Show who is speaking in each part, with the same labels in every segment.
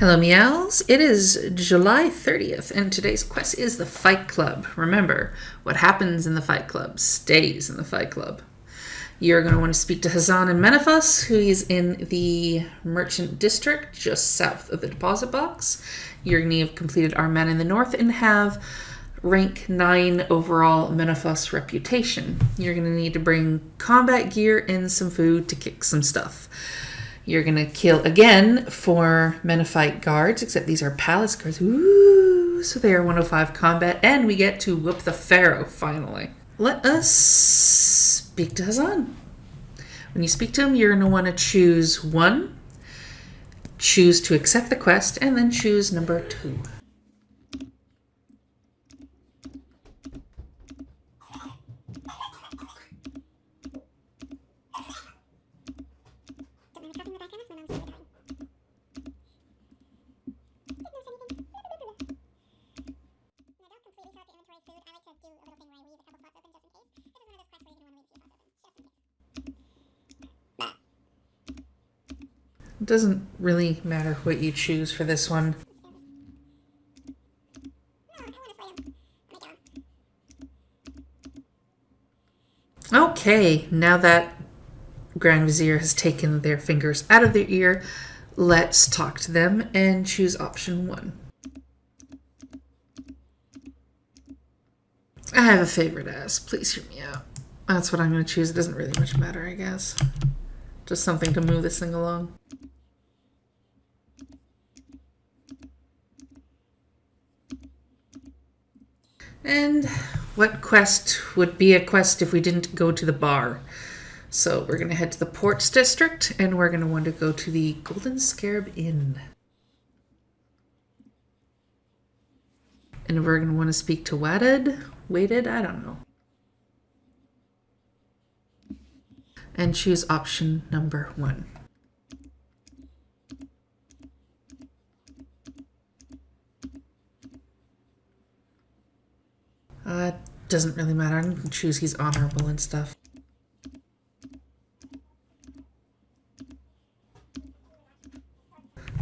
Speaker 1: Hello meows, it is July 30th and today's quest is the Fight Club. Remember, what happens in the Fight Club stays in the Fight Club. You're going to want to speak to Hazan and Menaphos, who is in the Merchant District just south of the deposit box. You're going to have completed our men in the north and have rank 9 overall Menaphos reputation. You're going to need to bring combat gear and some food to kick some stuff. You're going to kill again for Menaphite guards, except these are palace guards. Ooh, so they are 105 combat, and we get to whoop the Pharaoh finally. Let us speak to Hazan. When you speak to him, you're going to want to choose 1, choose to accept the quest, and then choose number 2. It doesn't really matter what you choose for this one. Okay, now that Grand Vizier has taken their fingers out of their ear, let's talk to them and choose option 1. I have a favorite ass. Please hear me out. That's what I'm going to choose. It doesn't really much matter, I guess. Just something to move this thing along. And what quest would be a quest if we didn't go to the bar? So we're going to head to the Ports District, and we're going to want to go to the Golden Scarab Inn. And we're going to want to speak to Weighted, I don't know. And choose option number 1. Doesn't really matter. I'm going to choose he's honorable and stuff.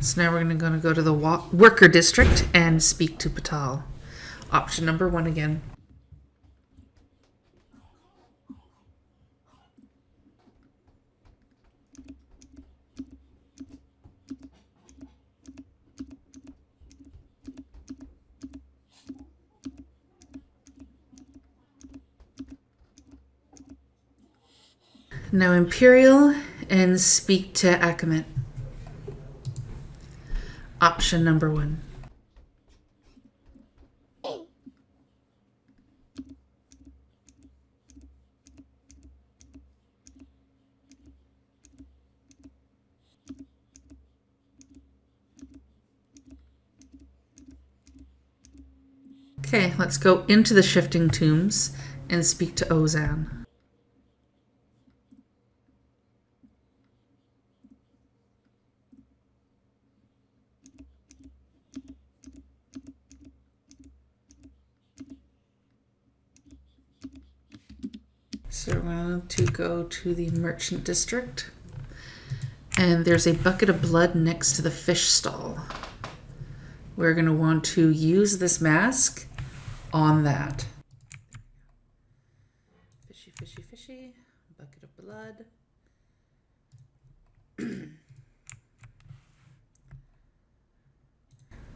Speaker 1: So now we're going to go to the Worker District and speak to Patal. Option number 1 again. Now Imperial and speak to Akamet. Option number 1. Okay, let's go into the Shifting Tombs and speak to Ozan. So we're going to go to the Merchant District, and there's a bucket of blood next to the fish stall. We're going to want to use this mask on that. Fishy, fishy, fishy, bucket of blood.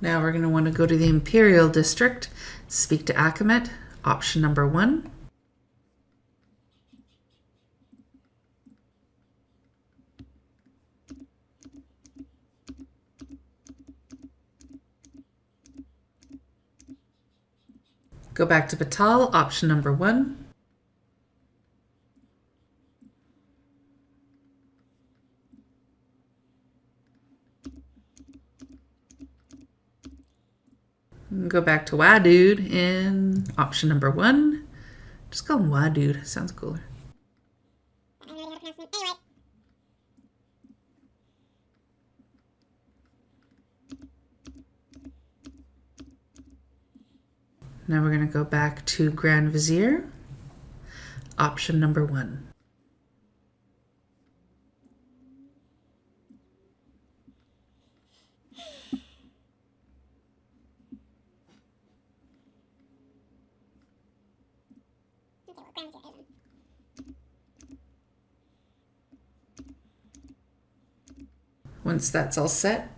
Speaker 1: Now we're going to want to go to the Imperial District, speak to Akamet, option number 1. Go back to Patal, option number 1. Go back to Wadude in option number 1. Just call him Wadude, sounds cooler. Now we're going to go back to Grand Vizier, option number 1. Once that's all set,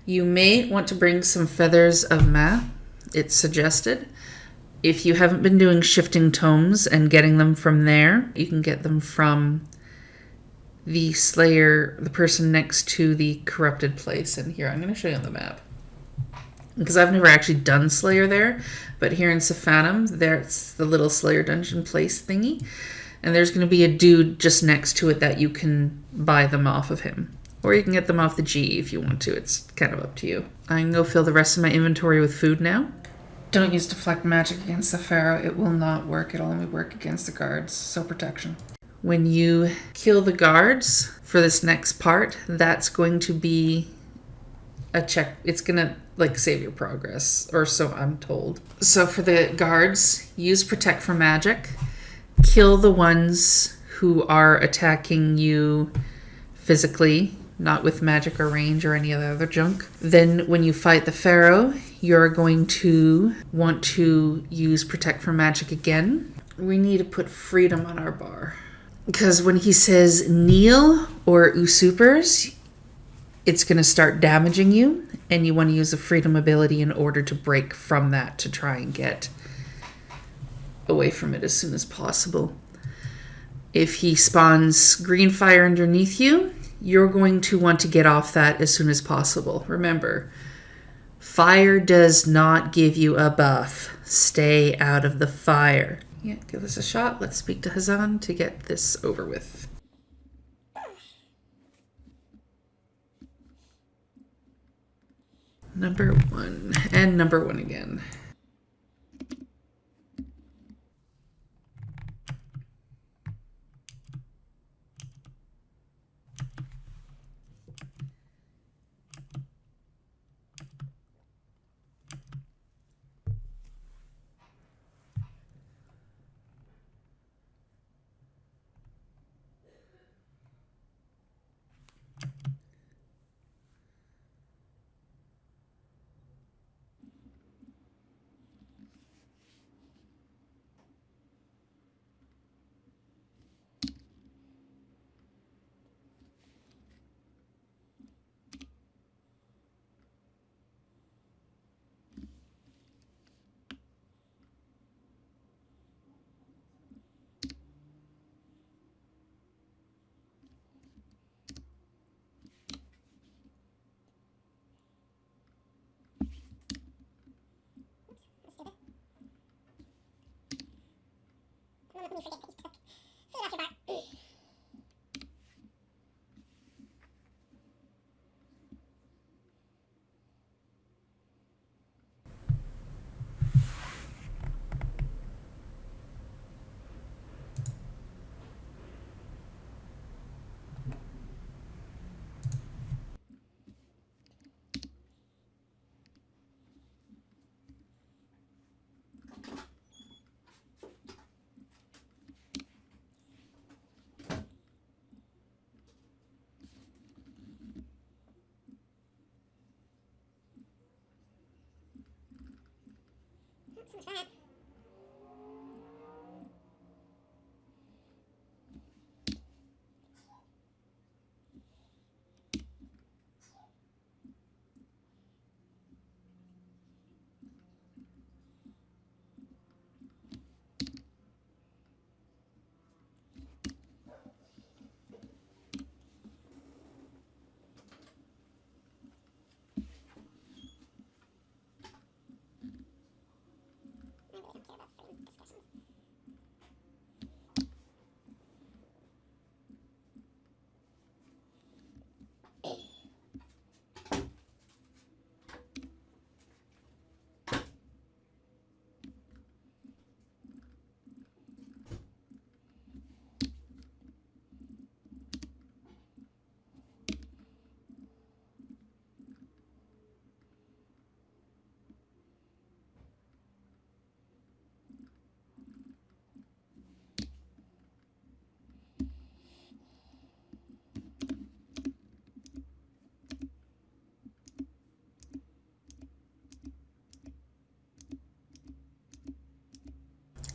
Speaker 1: you may want to bring some feathers of Ma. It's suggested. If you haven't been doing shifting tomes and getting them from there, you can get them from the Slayer, the person next to the corrupted place. And here, I'm going to show you on the map, because I've never actually done Slayer there, but here in Sophanum, there's the little Slayer dungeon place thingy, and there's going to be a dude just next to it that you can buy them off of him. Or you can get them off the G if you want to. It's kind of up to you. I can go fill the rest of my inventory with food now. Don't use deflect magic against the Pharaoh. It will not work. It'll only work against the guards, so protection. When you kill the guards for this next part, that's going to be a check. It's going to like save your progress, or so I'm told. So for the guards, use protect for magic. Kill the ones who are attacking you physically, not with magic or range or any other junk. Then when you fight the Pharaoh, you're going to want to use protect for magic again. We need to put freedom on our bar, because when he says kneel or usurpers, it's going to start damaging you, and you want to use a freedom ability in order to break from that to try and get away from it as soon as possible. If he spawns green fire underneath you, you're going to want to get off that as soon as possible. Remember, fire does not give you a buff. Stay out of the fire. Yeah, give this a shot. Let's speak to Hazan to get this over with. Number 1. And number 1 again.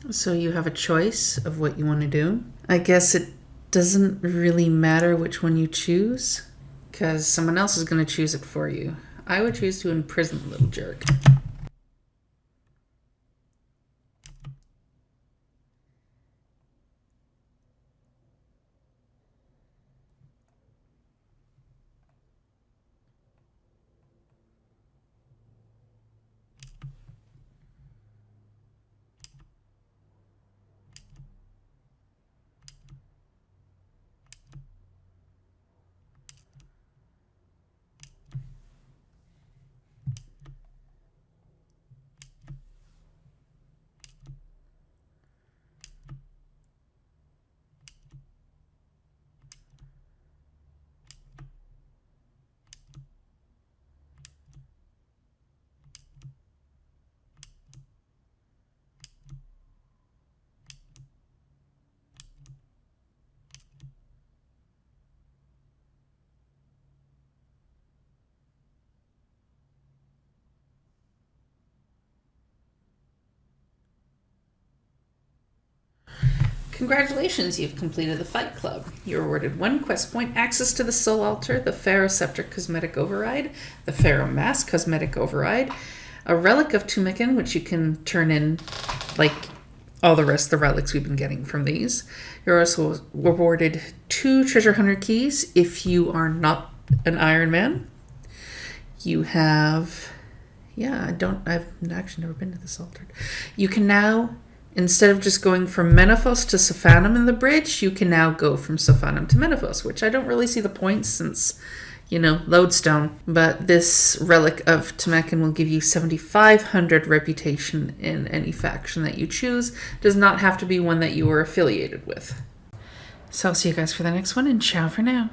Speaker 1: So you have a choice of what you want to do. I guess it doesn't really matter which one you choose, because someone else is going to choose it for you. I would choose to imprison the little jerk. Congratulations, you've completed the Phite Club. You're awarded 1 quest point, access to the Soul Altar, the Pharaoh Scepter Cosmetic Override, the Pharaoh Mask Cosmetic Override, a Relic of Tumekin, which you can turn in like all the rest of the relics we've been getting from these. You're also awarded 2 Treasure Hunter keys if you are not an Iron Man. You have... I've actually never been to this altar. You can now... Instead of just going from Menaphos to Sophanum in the bridge, you can now go from Sophanum to Menaphos, which I don't really see the point since, lodestone. But this Relic of Tumekin will give you 7,500 reputation in any faction that you choose. It does not have to be one that you are affiliated with. So I'll see you guys for the next one, and ciao for now.